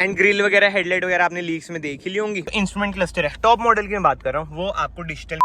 And grill वगैरह headlight वगैरह आपने लीक्स में देख ही ली होंगी। इंस्ट्रूमेंट क्लस्टर है, टॉप मॉडल की मैं बात कर रहा हूँ, वो आपको digital.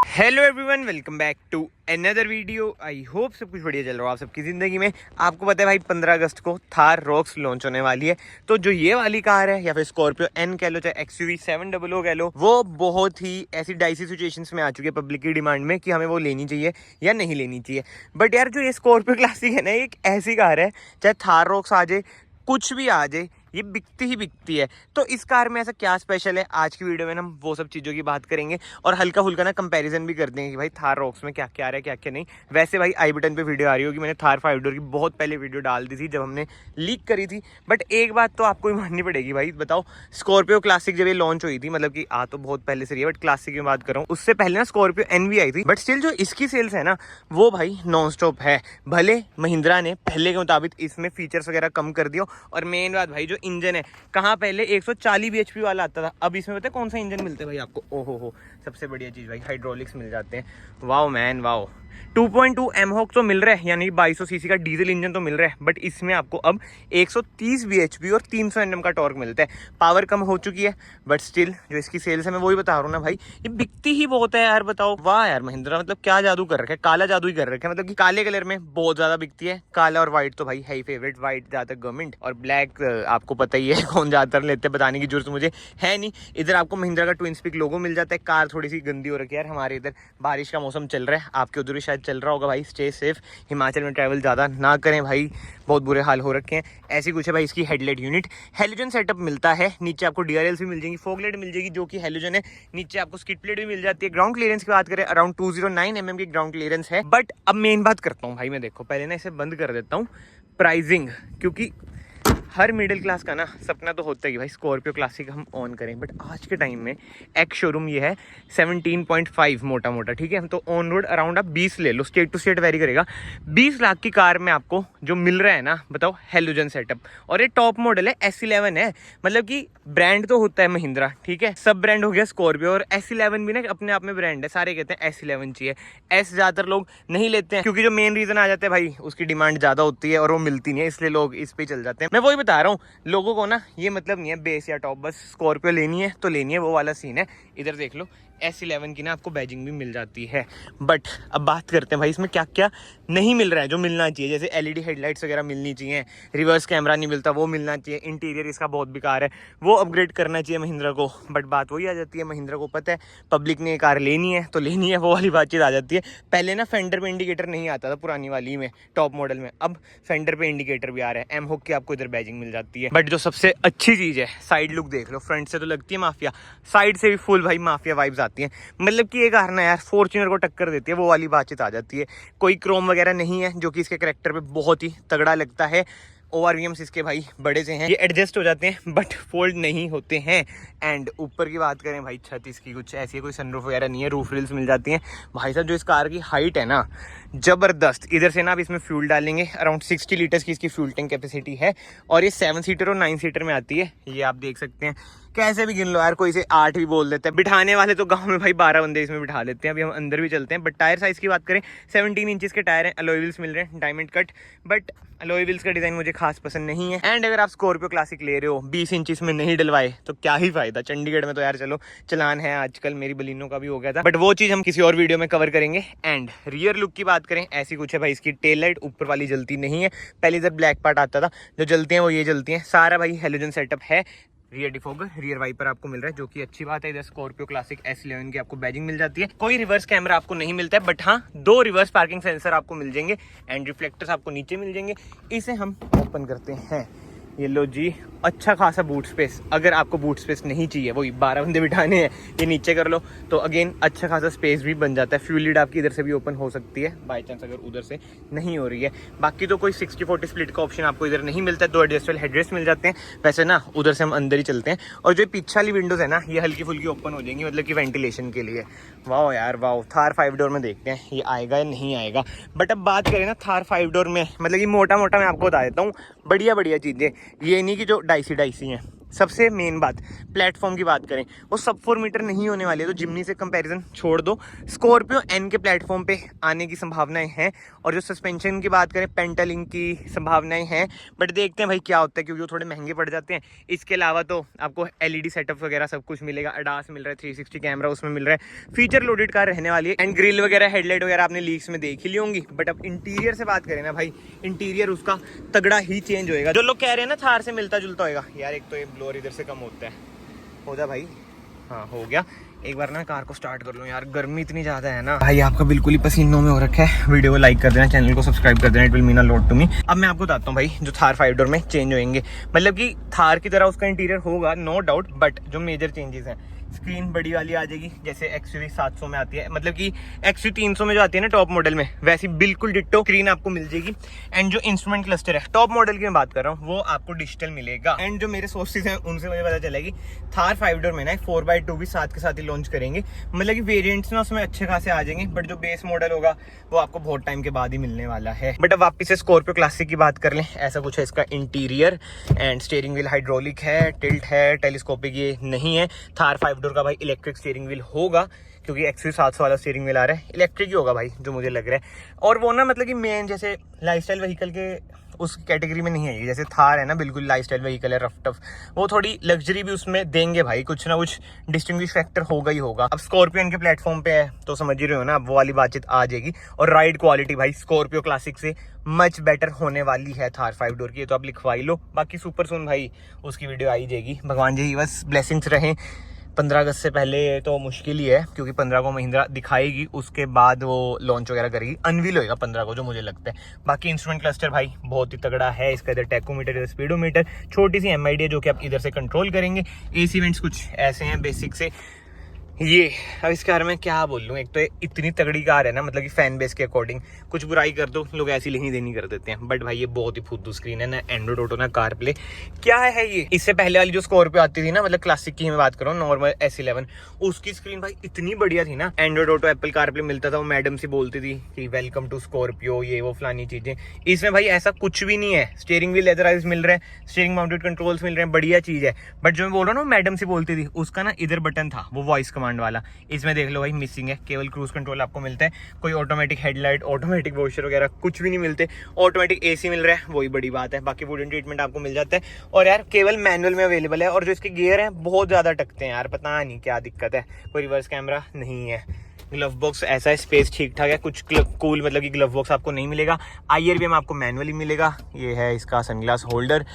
Hello everyone, welcome back to another video. I hope सब कुछ बढ़िया चल रहा हो आप सबकी ज़िंदगी में। आपको पता है भाई 15 अगस्त को थार रॉक्स लॉन्च होने वाली है। तो जो ये वाली कार है या फिर स्कॉर्पियो एन कह लो चाहे XUV 700 कह लो, वो बहुत ही ऐसी डाइसी सिचुएशंस में आ चुकी है पब्लिक की डिमांड में कि हमें वो लेनी चाहिए या नहीं लेनी चाहिए। बट यार जो ये स्कॉर्पियो क्लासिक है ना, एक ऐसी कार है, चाहे थार रॉक्स आ जाए कुछ भी आ जाए, ये बिकती ही बिकती है। तो इस कार में ऐसा क्या स्पेशल है, आज की वीडियो में हम वो सब चीज़ों की बात करेंगे और हल्का फुल्का ना कंपैरिजन भी कर देंगे कि भाई थार रॉक्स में क्या क्या आ रहा है क्या क्या नहीं। वैसे भाई आई बटन पे वीडियो आ रही होगी, मैंने थार 5 डोर की बहुत पहले वीडियो डाल दी थी जब हमने लीक करी थी। बट एक बात तो आपको ही माननी पड़ेगी भाई, बताओ स्कॉर्पियो क्लासिक जब ये लॉन्च हुई थी, मतलब कि आ तो बहुत पहले से रही है बट क्लासिक की बात कर रहा हूँ, उससे पहले ना स्कॉर्पियो एन भी आई थी। बट स्टिल जो इसकी सेल्स है ना, वो भाई नॉन स्टॉप है। भले महिंद्रा ने पहले के मुताबिक इसमें फीचर्स वगैरह कम कर दियो, और मेन बात भाई जो इंजन है, कहाँ पहले 140 bhp वाला आता था, अब इसमें पता है कौन सा इंजन मिलता है भाई आपको? ओहो हो, सबसे बढ़िया चीज़ भाई, हाइड्रोलिक्स मिल जाते हैं। वाओ मैन वाओ, 2.2 एमहॉक तो मिल रहा है, यानी 2200 सीसी का डीजल इंजन तो मिल रहा है। बट इसमें आपको अब 130 bhp और 300 Nm का टॉर्क मिलता है। पावर कम हो चुकी है बट स्टिल जो इसकी सेल्स है, मैं वही बता रहा हूँ ना भाई, ये बिकती ही बहुत है यार। बताओ वाह यार, महिंद्रा मतलब क्या जादू कर रखा है, काला जादू ही कर रखा है। मतलब कि काले कलर में बहुत ज्यादा बिकती है, काला और व्हाइट तो भाई है ही फेवरेट। व्हाइट ज्यादातर गवर्नमेंट और ब्लैक आपको पता ही है कौन ज्यादातर लेते हैं, बताने की जरूरत मुझे है नहीं। इधर आपको महिंद्रा का ट्विन स्पीक लोगो मिल जाता है। कार थोड़ी सी गंदी हो रखी है यार, हमारे इधर बारिश का मौसम चल रहा है, आपके उधर भी शायद चल रहा होगा भाई। स्टे सेफ, हिमाचल में ट्रैवल ज़्यादा ना करें भाई, बहुत बुरे हाल हो रखे हैं। ऐसी कुछ है भाई इसकी हेडलाइट यूनिट। हेलोजन सेटअप मिलता है, नीचे आपको DRLs भी मिल जाएंगी, फॉगलाइट मिल जाएगी जो कि हेलोजन है, नीचे आपको स्किड प्लेट भी मिल जाती है। ग्राउंड क्लियरेंस की बात करें, अराउंड 209 mm की ग्राउंड क्लियरेंस है। बट अब मेन बात करता हूँ भाई, मैं देखो पहले ना इसे बंद कर देता हूँ, प्राइसिंग, क्योंकि हर मिडिल क्लास का ना सपना तो होता है कि भाई स्कॉर्पियो क्लासिक हम ऑन करें। बट आज के टाइम में एक्स शोरूम ये है 17.5 मोटा मोटा, ठीक है। तो ऑन रोड अराउंड आप 20 ले लो, स्टेट टू स्टेट वेरी करेगा। 20 लाख की कार में आपको जो मिल रहा है ना, बताओ हेलोजन सेटअप, और ये टॉप मॉडल है, S11 है। मतलब कि ब्रांड तो होता है महिंद्रा, ठीक है, सब ब्रांड हो गया स्कॉर्पियो, और S11 भी ना अपने आप में ब्रांड है। सारे कहते हैं S11 चाहिए, S ज़्यादातर लोग नहीं लेते हैं क्योंकि जो मेन रीजन आ जाता है भाई, उसकी डिमांड ज़्यादा होती है और वो मिलती नहीं है, इसलिए लोग इस पे चल जाते हैं। मैं वही बता रहा हूँ, लोगों को ना ये मतलब नहीं है बेस या टॉप, बस स्कॉर्पियो लेनी है तो लेनी है, वो वाला सीन है। इधर देख लो S11 की ना आपको बैजिंग भी मिल जाती है। बट अब बात करते हैं भाई इसमें क्या क्या नहीं मिल रहा है जो मिलना चाहिए। जैसे LED हेडलाइट्स वगैरह मिलनी चाहिए, रिवर्स कैमरा नहीं मिलता वो मिलना चाहिए, इंटीरियर इसका बहुत बेकार है वो अपग्रेड करना चाहिए महिंद्रा को। बट बात वही आ जाती है, महिंद्रा को पता है पब्लिक ने कार लेनी है तो लेनी है, वो वाली बातचीत आ जाती है। पहले ना फेंडर पे इंडिकेटर नहीं आता था पुरानी वाली में, टॉप मॉडल में, अब फेंडर पे इंडिकेटर भी आ रहा है। एमहॉक की आपको इधर बैजिंग मिल जाती है। बट जो सबसे अच्छी चीज़ है, साइड लुक देख लो, फ्रंट से तो लगती है माफिया, साइड से भी फुल भाई माफिया वाइब्स आती हैं। मतलब कि ये कार ना यार फॉर्च्यूनर को टक्कर देती है, वो वाली बातचीत आ जाती है। कोई क्रोम वगैरह नहीं है जो कि इसके कैरेक्टर पे बहुत ही तगड़ा लगता है। ORVMs इसके भाई बड़े से हैं, ये एडजस्ट हो जाते हैं बट फोल्ड नहीं होते हैं। एंड ऊपर की बात करें भाई, छत इसकी कुछ ऐसी है, कोई सनरूफ वगैरह नहीं है, रूफ रिल्स मिल जाती हैं। भाई साहब जो इस कार की हाइट है ना, जबरदस्त। इधर से ना आप इसमें फ्यूल डालेंगे, अराउंड 60 लीटर्स की इसकी फ्यूल टैंक कैपेसिटी है, और ये 7 सीटर और 9 सीटर में आती है। ये आप देख सकते हैं, कैसे भी गिन लो यार, कोई इसे 8 भी बोल देता है। बिठाने वाले तो गांव में भाई 12 बंदे इसमें बिठा लेते हैं। अभी हम अंदर भी चलते हैं। बट टायर साइज की बात करें, 17 इंचेस के टायर हैं, अलॉय व्हील्स मिल रहे हैं, diamond cut. But alloy wheels का डिजाइन मुझे खास पसंद नहीं है। एंड अगर आप स्कॉर्पियो क्लासिक ले रहे हो 20 इंचेस में नहीं डलवाए तो क्या ही फायदा। चंडीगढ़ में तो यार चलो चलान है आजकल, मेरी बलिनो का भी हो गया था, बट वो चीज हम किसी और वीडियो में कवर करेंगे। एंड रियर लुक की बात करें, ऐसी कुछ है भाई, इसकी टेल लाइट ऊपर वाली जलती नहीं है, पहले इधर ब्लैक पार्ट आता था, जो जलती है वो ये जलती है। सारा भाई हेलोजन सेटअप है। रियर डिफोगर, रियर वाइपर आपको मिल रहा है जो कि अच्छी बात है। इधर स्कॉर्पियो क्लासिक S11 की आपको बैजिंग मिल जाती है। कोई रिवर्स कैमरा आपको नहीं मिलता है, बट हाँ 2 रिवर्स पार्किंग सेंसर आपको मिल जाएंगे, एंड रिफ्लेक्टर्स आपको नीचे मिल जाएंगे। इसे हम ओपन करते हैं, ये लो जी, अच्छा खासा बूट स्पेस। अगर आपको बूट स्पेस नहीं चाहिए, वही 12 बंदे बिठाने हैं, ये नीचे कर लो तो अगेन अच्छा खासा स्पेस भी बन जाता है। फ्यूल लीड आपकी इधर से भी ओपन हो सकती है बाई चांस अगर उधर से नहीं हो रही है। बाकी तो कोई 60-40 स्प्लिट का ऑप्शन आपको इधर नहीं मिलता है। 2 एडजस्टेबल हेडरेस्ट मिल जाते हैं। वैसे ना उधर से हम अंदर ही चलते हैं, और जो पीछे वाली विंडोज है ना, ये हल्की फुल्की ओपन हो जाएंगी, मतलब कि वेंटिलेशन के लिए। वाह यार वाह, थार 5 डोर में देखते हैं ये आएगा या नहीं आएगा। बट अब बात करें ना थार 5 डोर में, मतलब कि मोटा मोटा मैं आपको बता देता हूँ, बढ़िया बढ़िया चीज़ें, ये नहीं कि जो डाइसी हैं, सबसे मेन बात, प्लेटफॉर्म की बात करें, वो सब 4 मीटर नहीं होने वाली है, तो जिमनी से कंपैरिजन छोड़ दो। स्कॉर्पियो एन के प्लेटफॉर्म पे आने की संभावनाएं हैं, और जो सस्पेंशन की बात करें, पेंटालिंक की संभावनाएं हैं, बट देखते हैं भाई क्या होता है, क्योंकि वो थोड़े महंगे पड़ जाते हैं। इसके अलावा तो आपको LED सेटअप वगैरह सब कुछ मिलेगा, ADAS मिल रहा है, 360 कैमरा उसमें मिल रहा है, फीचर लोडेड कार रहने वाली है। एंड ग्रिल वगैरह, हेडलाइट वगैरह आपने लीक्स में देख ही ली होंगी। बट अब इंटीरियर से बात करें ना भाई, इंटीरियर उसका तगड़ा ही चेंज होएगा। जो लोग कह रहे हैं ना थार से मिलता जुलता होएगा, यार एक तो ये ब्लोअर इधर से कम होता है, हो जा भाई। हाँ हो गया। एक बार ना कार को स्टार्ट कर लूँ यार, गर्मी इतनी ज़्यादा है ना भाई, आपका बिल्कुल ही पसीनों में हो रखा है। वीडियो को लाइक कर देना, चैनल को सब्सक्राइब कर देना, it will mean a lot to me. अब मैं आपको बताता हूँ भाई, जो थार 5 डोर में चेंज होंगे, मतलब कि थार की तरह उसका इंटीरियर होगा नो डाउट, बट जो मेजर चेंजेस हैं, स्क्रीन बड़ी वाली आ जाएगी, जैसे XUV 700 में आती है, मतलब कि XUV 300 में जो आती है ना टॉप मॉडल में, वैसी बिल्कुल डिट्टो स्क्रीन आपको मिल जाएगी। एंड जो इंस्ट्रूमेंट क्लस्टर है, टॉप मॉडल की मैं बात कर रहा हूँ, वो आपको डिजिटल मिलेगा। एंड जो मेरे सोर्सेज हैं उनसे मुझे पता चलेगी, थार 5 डोर में ना 4x2 भी साथ के साथ ही लॉन्च करेंगे, मतलब कि वेरिएंट्स ना उसमें अच्छे खासे आ जाएंगे, बट जो बेस मॉडल होगा वो आपको बहुत टाइम के बाद ही मिलने वाला है। बट अब वापिस से स्कॉर्पियो क्लासिक की बात कर लें, ऐसा कुछ है इसका interior. And steering wheel hydraulic है, टिल्ट है, टेलीस्कोपिक ये नहीं है। थार 5 डोर का भाई इलेक्ट्रिक स्टीयरिंग व्हील होगा, क्योंकि XUV 700 वाला स्टीयरिंग व्हील आ रहा है, इलेक्ट्रिक ही होगा भाई, जो मुझे लग रहा है। और वो ना मतलब कि मेन जैसे लाइफस्टाइल व्हीकल के उस कैटेगरी में नहीं है, जैसे थार है ना बिल्कुल लाइफस्टाइल व्हीकल है, रफ टफ, वो थोड़ी लग्जरी भी उसमें देंगे भाई, कुछ ना कुछ डिस्टिंग्विश फैक्टर होगा ही होगा। अब स्कॉर्पियो के प्लेटफॉर्म पे है तो समझ ही रहे हो ना, अब वो वाली बातचीत आ जाएगी। और राइड क्वालिटी भाई स्कॉर्पियो क्लासिक से मच बेटर होने वाली है थार 5 डोर की, तो आप लिखवा ही लो। बाकी सुपर सून भाई उसकी वीडियो आई जाएगी, भगवान जी बस ब्लेसिंग्स रहें। 15 अगस्त से पहले तो मुश्किल ही है, क्योंकि 15 को महिंद्रा दिखाएगी, उसके बाद वो लॉन्च वगैरह करेगी, अनवील होएगा 15 को जो मुझे लगता है। बाकी इंस्ट्रूमेंट क्लस्टर भाई बहुत ही तगड़ा है, इसका इधर टैकोमीटर, इधर स्पीडोमीटर, छोटी सी MID है जो कि आप इधर से कंट्रोल करेंगे। AC वेंट्स कुछ ऐसे हैं बेसिक से ये। अब इस कार में क्या बोलूँ, एक तो इतनी तगड़ी कार है ना, मतलब कि फैन बेस के अकॉर्डिंग कुछ बुराई कर दो लोग ऐसी लेनी देनी कर देते हैं, बट भाई ये बहुत ही फुद्दू स्क्रीन है ना, एंड्रॉइड ऑटो ना कार प्ले क्या है ये। इससे पहले वाली जो स्कॉर्पियो आती थी ना, मतलब क्लासिक की मैं बात कर रहा हूँ, नॉर्मल S11, उसकी स्क्रीन भाई इतनी बढ़िया थी ना, Android auto Apple car play मिलता था, वो मैडम सी बोलती थी कि वेलकम टू स्कॉर्पियो, ये वो फलानी चीजें। इसमें भाई ऐसा कुछ भी नहीं है, स्टीयरिंग भी लेदराइज मिल रहा है, स्टीयरिंग माउंटेड कंट्रोल्स मिल रहे हैं, बढ़िया चीज है। बट जो मैं बोल रहा हूँ ना मैडम सी बोलती थी, उसका ना इधर बटन था वो वॉइस कमांड वाला, इसमें देख लो भाई मिसिंग है। केवल क्रूज कंट्रोल आपको मिलता है, कोई ऑटोमेटिक हेडलाइट, ऑटोमेटिक वॉशर वगैरह कुछ भी नहीं मिलते। ऑटोमेटिक AC मिल रहा है, वही बड़ी बात है, बाकी वुडन ट्रीटमेंट आपको मिल जाता है। और यार केवल मैनुअल में अवेलेबल है, और जो इसके गियर हैं बहुत ज्यादा टकते हैं यार, पता नहीं क्या दिक्कत है। कोई रिवर्स कैमरा नहीं है, ग्लव बॉक्स ऐसा है, स्पेस ठीक ठाक है, कुछ कूल मतलब कि ग्लव बॉक्स आपको नहीं मिलेगा। IRBM आपको मैनुअली मिलेगा। ये है इसका सनग्लास होल्डर,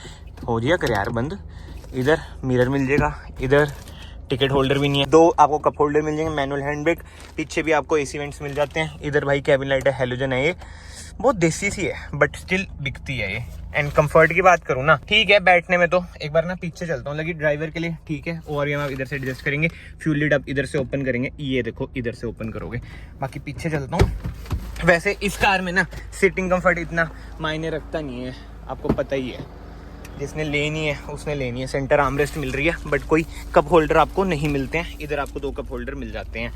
हो दिया कर यार बंद। इधर मिरर मिल जाएगा, इधर टिकट होल्डर भी नहीं है, 2 आपको कप होल्डर मिल जाएंगे, मैनुअल हैंड ब्रेक, पीछे भी आपको AC वेंट्स मिल जाते हैं। इधर भाई कैबिन लाइट है, हेलोजन है, ये बहुत देसी सी है बट स्टिल बिकती है ये। एंड कंफर्ट की बात करूँ ना, ठीक है बैठने में, तो एक बार ना पीछे चलता हूँ, लगी ड्राइवर के लिए ठीक है। और ये आप इधर से एडजस्ट करेंगे, फ्यूल लीड आप इधर से ओपन करेंगे, ये देखो इधर से ओपन करोगे। बाकी पीछे चलता हूँ। वैसे इस कार में ना सीटिंग कंफर्ट इतना मायने रखता नहीं है, आपको पता ही है, जिसने लेनी है उसने लेनी है। सेंटर आर्मरेस्ट मिल रही है, बट कोई कप होल्डर आपको नहीं मिलते हैं। इधर आपको 2 कप होल्डर मिल जाते हैं।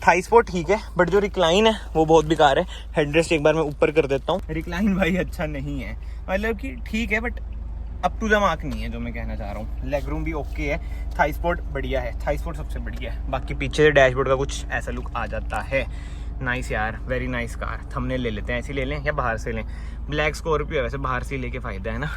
थाई स्पोर्ट ठीक है, बट जो रिक्लाइन है वो बहुत बेकार है। हेडरेस्ट एक बार मैं ऊपर कर देता हूँ, रिक्लाइन भाई अच्छा नहीं है, मतलब कि ठीक है but up to the mark नहीं है, जो मैं कहना चाह रहा हूँ। लेग रूम भी ओके है, थाई स्पोर्ट बढ़िया है, थाई स्पोर्ट सबसे बढ़िया है। बाकी पीछे से डैशबोर्ड का कुछ ऐसा लुक आ जाता है। नाइस यार, वेरी नाइस कार। थंबनेल ले लेते हैं, ऐसी ले लें या बाहर से लें। ब्लैक स्कॉर्पियो है, वैसे बाहर से लेके फायदा है ना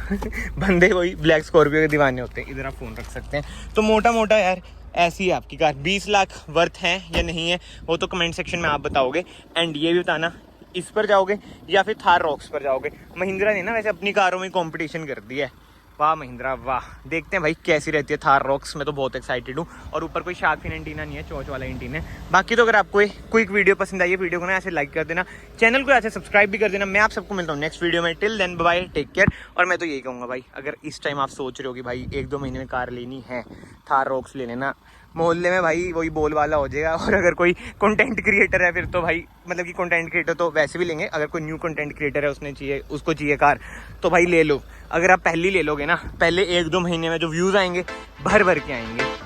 बंदे वही ब्लैक स्कॉर्पियो के दीवाने होते हैं। इधर आप फोन रख सकते हैं। तो मोटा मोटा यार ऐसी है आपकी कार। 20 लाख वर्थ है या नहीं है वो तो कमेंट सेक्शन में आप बताओगे। एंड ये भी बताना इस पर जाओगे या फिर थार रॉक्स पर जाओगे। महिंद्रा ने ना वैसे अपनी कारों में कंपटीशन कर दिया है। वाह महिंद्रा वाह। देखते हैं भाई कैसी रहती है थार रॉक्स। मैं तो बहुत एक्साइटेड हूँ। और ऊपर कोई शार्क फिन एंटीना नहीं है, चोंच वाला एंटीना है। बाकी तो अगर आपको एक क्विक वीडियो पसंद आई है, वीडियो को ना ऐसे लाइक कर देना, चैनल को ऐसे सब्सक्राइब भी कर देना। मैं आप सबको मिलता हूँ नेक्स्ट वीडियो में। Till then bye, take care. और मैं तो यही कहूँगा भाई, अगर इस टाइम आप सोच रहे हो कि भाई 1-2 महीने में कार लेनी है, थार रॉक्स ले लेना। मोहल्ले में भाई वही बोल वाला हो जाएगा। और अगर कोई कंटेंट क्रिएटर है फिर तो भाई मतलब कि कंटेंट क्रिएटर तो वैसे भी लेंगे। अगर कोई न्यू कंटेंट क्रिएटर है उसको चाहिए कार तो भाई ले लो। अगर आप पहली ले लोगे ना, पहले 1-2 महीने में जो व्यूज़ आएंगे भर भर के आएंगे।